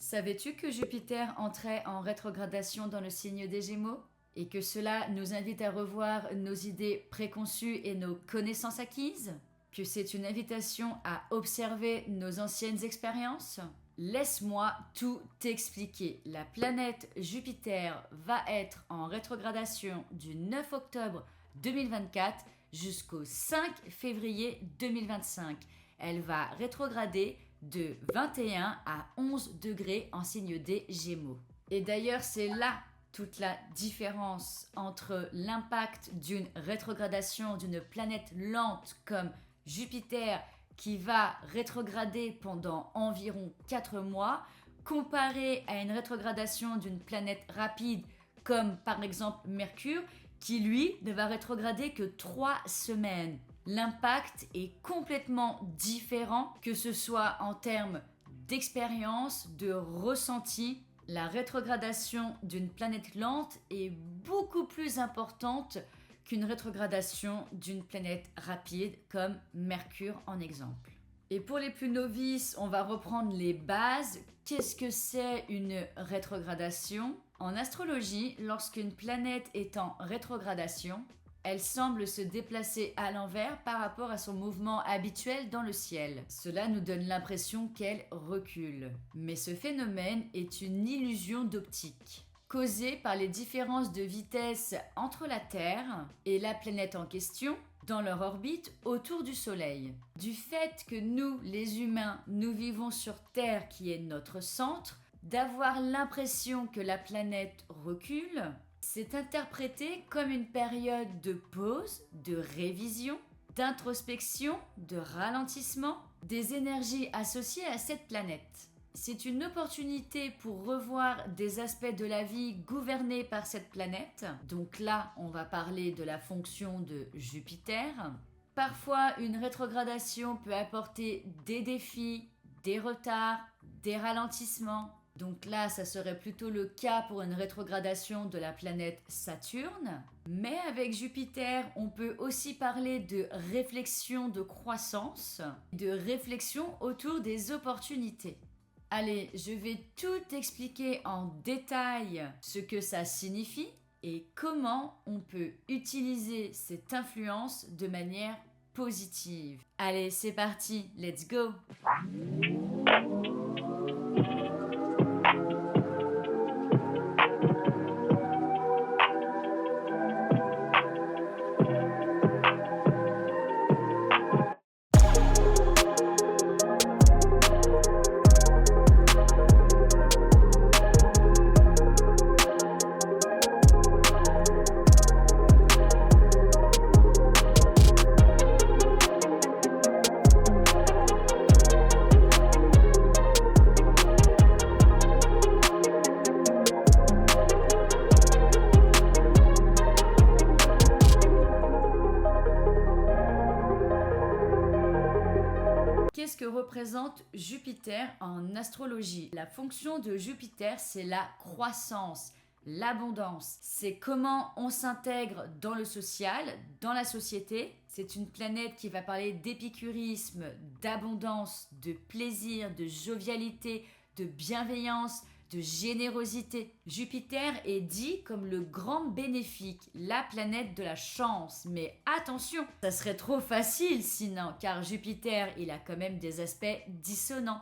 Savais-tu que Jupiter entrait en rétrogradation dans le signe des Gémeaux? Et que cela nous invite à revoir nos idées préconçues et nos connaissances acquises? Que c'est une invitation à observer nos anciennes expériences? Laisse-moi tout t'expliquer. La planète Jupiter va être en rétrogradation du 9 octobre 2024 jusqu'au 5 février 2025. Elle va rétrograder de 21 à 11 degrés en signe des Gémeaux. Et d'ailleurs, c'est là toute la différence entre l'impact d'une rétrogradation d'une planète lente comme Jupiter qui va rétrograder pendant environ 4 mois comparé à une rétrogradation d'une planète rapide comme par exemple Mercure qui lui ne va rétrograder que 3 semaines. L'impact est complètement différent, que ce soit en termes d'expérience, de ressenti. La rétrogradation d'une planète lente est beaucoup plus importante qu'une rétrogradation d'une planète rapide comme Mercure en exemple. Et pour les plus novices, on va reprendre les bases. Qu'est-ce que c'est une rétrogradation? En astrologie, lorsqu'une planète est en rétrogradation, elle semble se déplacer à l'envers par rapport à son mouvement habituel dans le ciel. Cela nous donne l'impression qu'elle recule. Mais ce phénomène est une illusion d'optique, causée par les différences de vitesse entre la Terre et la planète en question dans leur orbite autour du Soleil. Du fait que nous, les humains, nous vivons sur Terre qui est notre centre, d'avoir l'impression que la planète recule, c'est interprété comme une période de pause, de révision, d'introspection, de ralentissement des énergies associées à cette planète. C'est une opportunité pour revoir des aspects de la vie gouvernés par cette planète. Donc là, on va parler de la fonction de Jupiter. Parfois, une rétrogradation peut apporter des défis, des retards, des ralentissements. Donc là, ça serait plutôt le cas pour une rétrogradation de la planète Saturne. Mais avec Jupiter, on peut aussi parler de réflexion de croissance, de réflexion autour des opportunités. Allez, je vais tout expliquer en détail ce que ça signifie et comment on peut utiliser cette influence de manière positive. Allez, c'est parti, let's go! Qu'est-ce que représente Jupiter en astrologie? La fonction de Jupiter, c'est la croissance, l'abondance. C'est comment on s'intègre dans le social, dans la société. C'est une planète qui va parler d'épicurisme, d'abondance, de plaisir, de jovialité, de bienveillance, de générosité. Jupiter est dit comme le grand bénéfique, la planète de la chance. Mais attention, ça serait trop facile sinon, car Jupiter, il a quand même des aspects dissonants.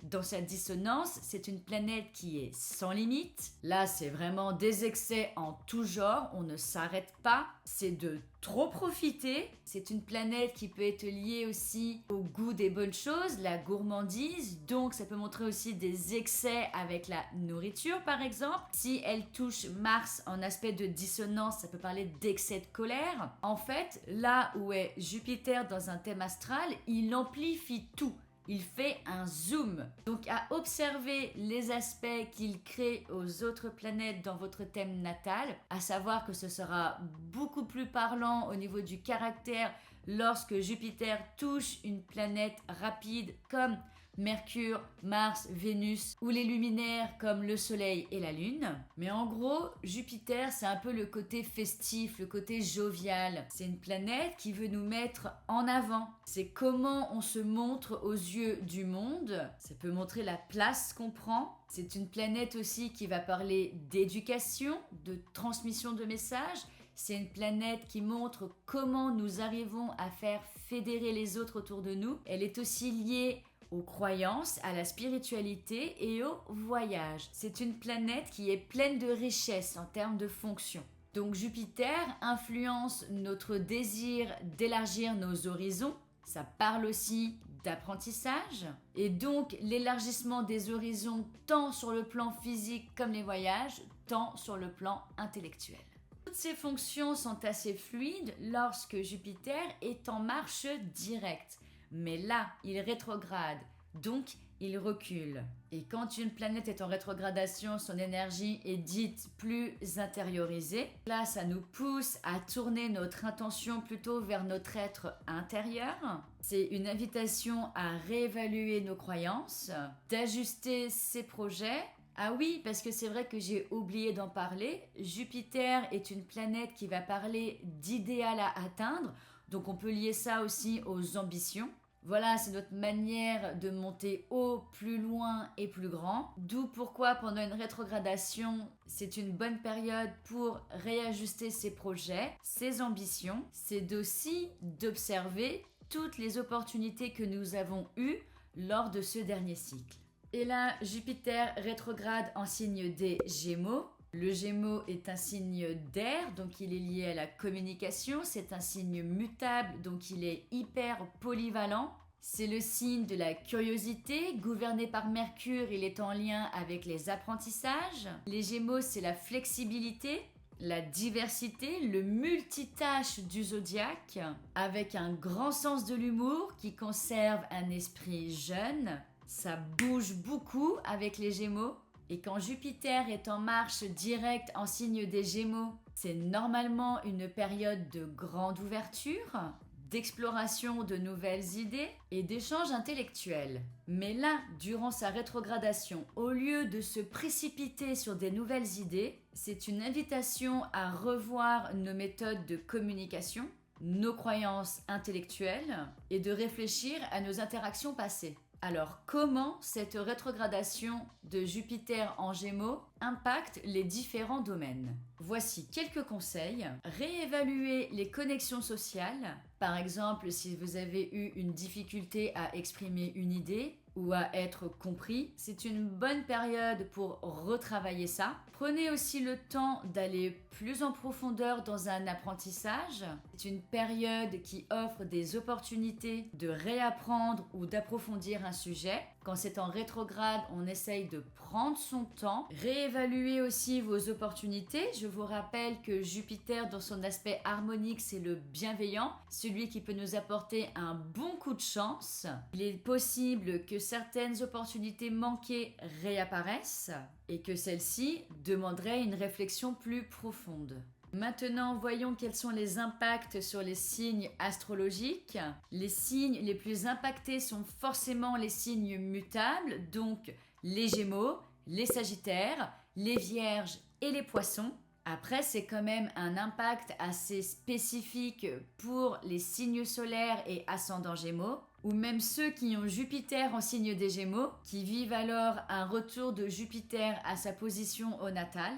Dans sa dissonance, c'est une planète qui est sans limite. Là, c'est vraiment des excès en tout genre, on ne s'arrête pas. C'est de trop profiter. C'est une planète qui peut être liée aussi au goût des bonnes choses, la gourmandise. Donc, ça peut montrer aussi des excès avec la nourriture, par exemple. Si elle touche Mars en aspect de dissonance, ça peut parler d'excès de colère. En fait, là où est Jupiter dans un thème astral, il amplifie tout. Il fait un zoom. Donc à observer les aspects qu'il crée aux autres planètes dans votre thème natal, à savoir que ce sera beaucoup plus parlant au niveau du caractère lorsque Jupiter touche une planète rapide comme Mercure, Mars, Vénus ou les luminaires comme le Soleil et la Lune. Mais en gros, Jupiter, c'est un peu le côté festif, le côté jovial. C'est une planète qui veut nous mettre en avant. C'est comment on se montre aux yeux du monde. Ça peut montrer la place qu'on prend. C'est une planète aussi qui va parler d'éducation, de transmission de messages. C'est une planète qui montre comment nous arrivons à faire fédérer les autres autour de nous. Elle est aussi liée aux croyances, à la spiritualité et au voyage. C'est une planète qui est pleine de richesses en termes de fonctions. Donc Jupiter influence notre désir d'élargir nos horizons. Ça parle aussi d'apprentissage. Et donc l'élargissement des horizons tant sur le plan physique comme les voyages, tant sur le plan intellectuel. Toutes ces fonctions sont assez fluides lorsque Jupiter est en marche directe. Mais là, il rétrograde, donc il recule. Et quand une planète est en rétrogradation, son énergie est dite plus intériorisée. Là, ça nous pousse à tourner notre intention plutôt vers notre être intérieur. C'est une invitation à réévaluer nos croyances, d'ajuster ses projets. Ah oui, parce que c'est vrai que j'ai oublié d'en parler. Jupiter est une planète qui va parler d'idéal à atteindre. Donc on peut lier ça aussi aux ambitions. Voilà, c'est notre manière de monter haut, plus loin et plus grand. D'où pourquoi pendant une rétrogradation, c'est une bonne période pour réajuster ses projets, ses ambitions. C'est aussi d'observer toutes les opportunités que nous avons eues lors de ce dernier cycle. Et là, Jupiter rétrograde en signe des Gémeaux. Le Gémeaux est un signe d'air, donc il est lié à la communication. C'est un signe mutable, donc il est hyper polyvalent. C'est le signe de la curiosité. Gouverné par Mercure, il est en lien avec les apprentissages. Les Gémeaux, c'est la flexibilité, la diversité, le multitâche du zodiaque, avec un grand sens de l'humour qui conserve un esprit jeune. Ça bouge beaucoup avec les Gémeaux. Et quand Jupiter est en marche directe en signe des Gémeaux, c'est normalement une période de grande ouverture, d'exploration de nouvelles idées et d'échanges intellectuels. Mais là, durant sa rétrogradation, au lieu de se précipiter sur des nouvelles idées, c'est une invitation à revoir nos méthodes de communication, nos croyances intellectuelles et de réfléchir à nos interactions passées. Alors, comment cette rétrogradation de Jupiter en Gémeaux impacte les différents domaines? Voici quelques conseils. Réévaluer les connexions sociales. Par exemple, si vous avez eu une difficulté à exprimer une idée ou à être compris, c'est une bonne période pour retravailler ça. Prenez aussi le temps d'aller plus en profondeur dans un apprentissage. C'est une période qui offre des opportunités de réapprendre ou d'approfondir un sujet. Quand c'est en rétrograde, on essaye de prendre son temps. Réévaluer aussi vos opportunités. Je vous rappelle que Jupiter, dans son aspect harmonique, c'est le bienveillant, celui qui peut nous apporter un bon coup de chance. Il est possible que certaines opportunités manquées réapparaissent et que celles-ci demanderaient une réflexion plus profonde. Maintenant, voyons quels sont les impacts sur les signes astrologiques. Les signes les plus impactés sont forcément les signes mutables, donc les Gémeaux, les Sagittaires, les Vierges et les Poissons. Après, c'est quand même un impact assez spécifique pour les signes solaires et ascendants Gémeaux, ou même ceux qui ont Jupiter en signe des Gémeaux, qui vivent alors un retour de Jupiter à sa position au natal.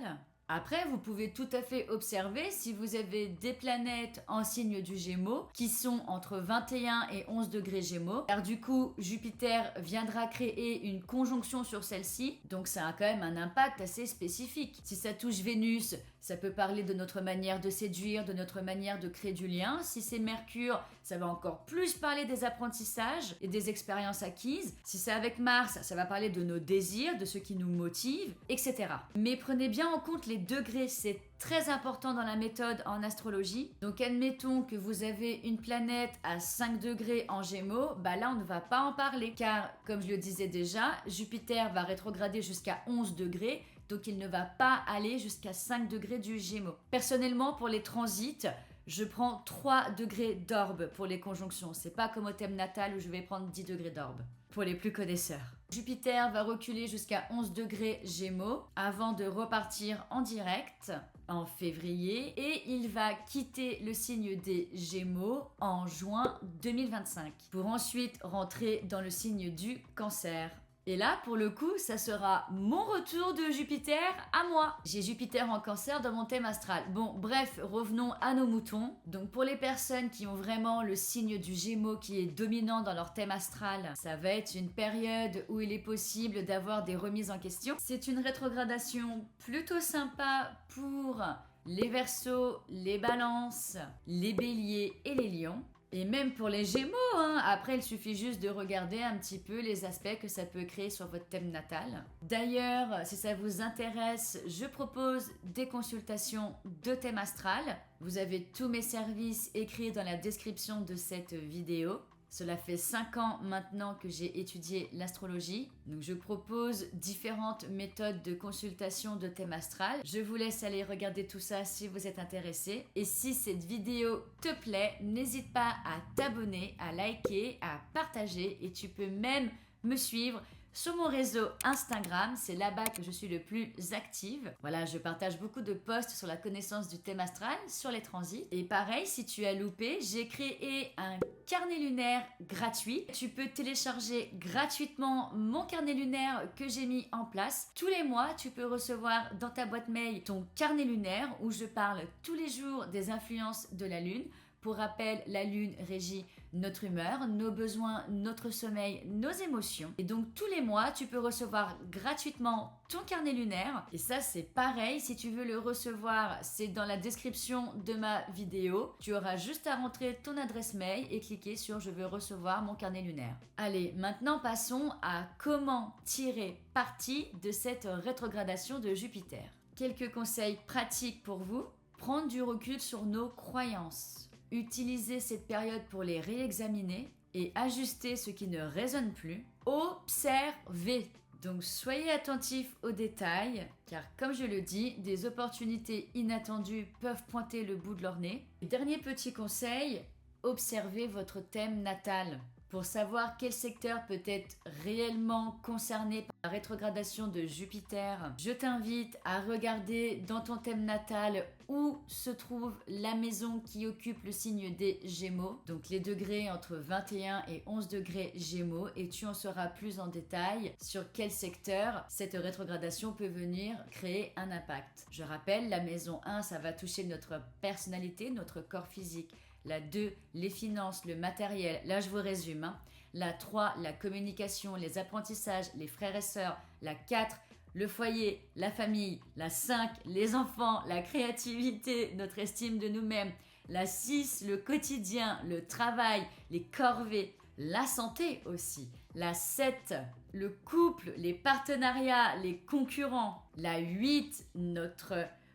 Après, vous pouvez tout à fait observer si vous avez des planètes en signe du Gémeaux qui sont entre 21 et 11 degrés Gémeaux. Car du coup, Jupiter viendra créer une conjonction sur celle-ci. Donc ça a quand même un impact assez spécifique. Si ça touche Vénus, ça peut parler de notre manière de séduire, de notre manière de créer du lien. Si c'est Mercure, ça va encore plus parler des apprentissages et des expériences acquises. Si c'est avec Mars, ça va parler de nos désirs, de ce qui nous motive, etc. Mais prenez bien en compte les degrés, c'est très important dans la méthode en astrologie. Donc admettons que vous avez une planète à 5 degrés en Gémeaux, bah là on ne va pas en parler car comme je le disais déjà, Jupiter va rétrograder jusqu'à 11 degrés, donc il ne va pas aller jusqu'à 5 degrés du Gémeaux. Personnellement pour les transits, je prends 3 degrés d'orbe pour les conjonctions. C'est pas comme au thème natal où je vais prendre 10 degrés d'orbe. pour les plus connaisseurs. Jupiter va reculer jusqu'à 11 degrés Gémeaux avant de repartir en direct en février et il va quitter le signe des Gémeaux en juin 2025 pour ensuite rentrer dans le signe du Cancer. Et là, pour le coup, ça sera mon retour de Jupiter à moi. J'ai Jupiter en Cancer dans mon thème astral. Bon, bref, revenons à nos moutons. Donc pour les personnes qui ont vraiment le signe du Gémeaux qui est dominant dans leur thème astral, ça va être une période où il est possible d'avoir des remises en question. C'est une rétrogradation plutôt sympa pour les Verseaux, les Balances, les Béliers et les Lions. Et même pour les Gémeaux, hein. Après il suffit juste de regarder un petit peu les aspects que ça peut créer sur votre thème natal. D'ailleurs, si ça vous intéresse, je propose des consultations de thème astral. Vous avez tous mes services écrits dans la description de cette vidéo. Cela fait 5 ans maintenant que j'ai étudié l'astrologie. Donc je propose différentes méthodes de consultation de thème astral. Je vous laisse aller regarder tout ça si vous êtes intéressé. Et si cette vidéo te plaît, n'hésite pas à t'abonner, à liker, à partager et tu peux même me suivre sur mon réseau Instagram, c'est là-bas que je suis le plus active. Voilà, je partage beaucoup de posts sur la connaissance du thème astral, sur les transits. Et pareil, si tu as loupé, j'ai créé un carnet lunaire gratuit. Tu peux télécharger gratuitement mon carnet lunaire que j'ai mis en place. Tous les mois, tu peux recevoir dans ta boîte mail ton carnet lunaire où je parle tous les jours des influences de la Lune. Pour rappel, la Lune régit notre humeur, nos besoins, notre sommeil, nos émotions. Et donc tous les mois, tu peux recevoir gratuitement ton carnet lunaire. Et ça, c'est pareil, si tu veux le recevoir, c'est dans la description de ma vidéo. Tu auras juste à rentrer ton adresse mail et cliquer sur « Je veux recevoir mon carnet lunaire ». Allez, maintenant passons à comment tirer parti de cette rétrogradation de Jupiter. Quelques conseils pratiques pour vous. Prendre du recul sur nos croyances. Utilisez cette période pour les réexaminer et ajuster ce qui ne résonne plus. Observez. Donc soyez attentifs aux détails, car comme je le dis, des opportunités inattendues peuvent pointer le bout de leur nez. Dernier petit conseil, observez votre thème natal. Pour savoir quel secteur peut être réellement concerné par la rétrogradation de Jupiter, je t'invite à regarder dans ton thème natal où se trouve la maison qui occupe le signe des Gémeaux, donc les degrés entre 21 et 11 degrés Gémeaux, et tu en sauras plus en détail sur quel secteur cette rétrogradation peut venir créer un impact. Je rappelle, la maison 1, ça va toucher notre personnalité, notre corps physique. La 2, les finances, le matériel. Là, je vous résume. Hein. La 3, la communication, les apprentissages, les frères et sœurs. La 4, le foyer, la famille. La 5, les enfants, la créativité, notre estime de nous-mêmes. La 6, le quotidien, le travail, les corvées. La santé aussi. La 7, le couple, les partenariats, les concurrents. La 8,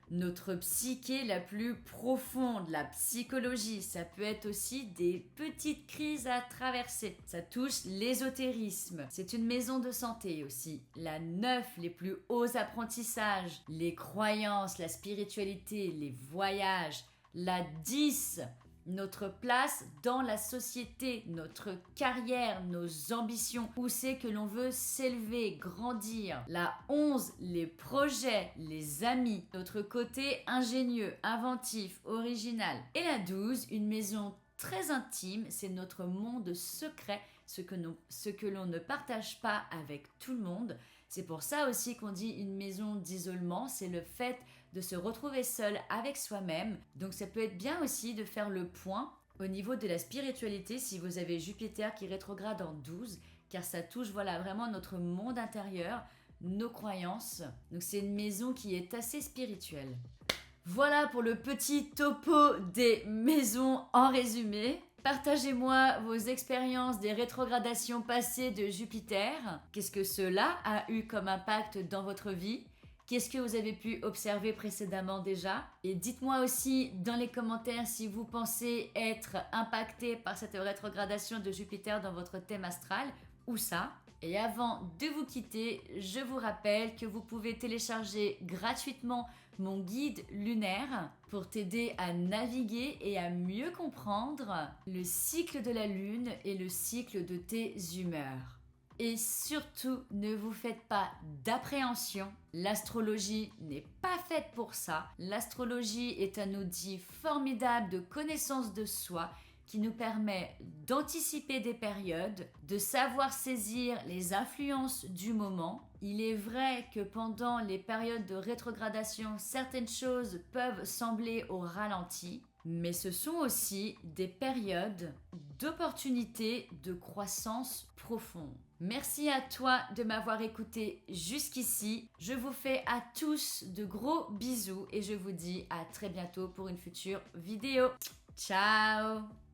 notre psyché la plus profonde, la psychologie. Ça peut être aussi des petites crises à traverser. Ça touche l'ésotérisme. C'est une maison de santé aussi. La 9, les plus hauts apprentissages, les croyances, la spiritualité, les voyages. La 10, notre place dans la société, notre carrière, nos ambitions, où c'est que l'on veut s'élever, grandir. La 11, les projets, les amis, notre côté ingénieux, inventif, original. Et la 12, une maison très intime, c'est notre monde secret, ce que l'on ne partage pas avec tout le monde. C'est pour ça aussi qu'on dit une maison d'isolement, c'est le fait de se retrouver seul avec soi-même. Donc ça peut être bien aussi de faire le point au niveau de la spiritualité si vous avez Jupiter qui rétrograde en 12, car ça touche vraiment notre monde intérieur, nos croyances. Donc c'est une maison qui est assez spirituelle. Voilà pour le petit topo des maisons en résumé. Partagez-moi vos expériences des rétrogradations passées de Jupiter. Qu'est-ce que cela a eu comme impact dans votre vie ? Qu'est-ce que vous avez pu observer précédemment déjà? Et dites-moi aussi dans les commentaires si vous pensez être impacté par cette rétrogradation de Jupiter dans votre thème astral ou ça. Et avant de vous quitter, je vous rappelle que vous pouvez télécharger gratuitement mon guide lunaire pour t'aider à naviguer et à mieux comprendre le cycle de la Lune et le cycle de tes humeurs. Et surtout, ne vous faites pas d'appréhension. L'astrologie n'est pas faite pour ça. L'astrologie est un outil formidable de connaissance de soi qui nous permet d'anticiper des périodes, de savoir saisir les influences du moment. Il est vrai que pendant les périodes de rétrogradation, certaines choses peuvent sembler au ralenti, mais ce sont aussi des périodes d'opportunités de croissance profonde. Merci à toi de m'avoir écouté jusqu'ici. Je vous fais à tous de gros bisous et je vous dis à très bientôt pour une future vidéo. Ciao!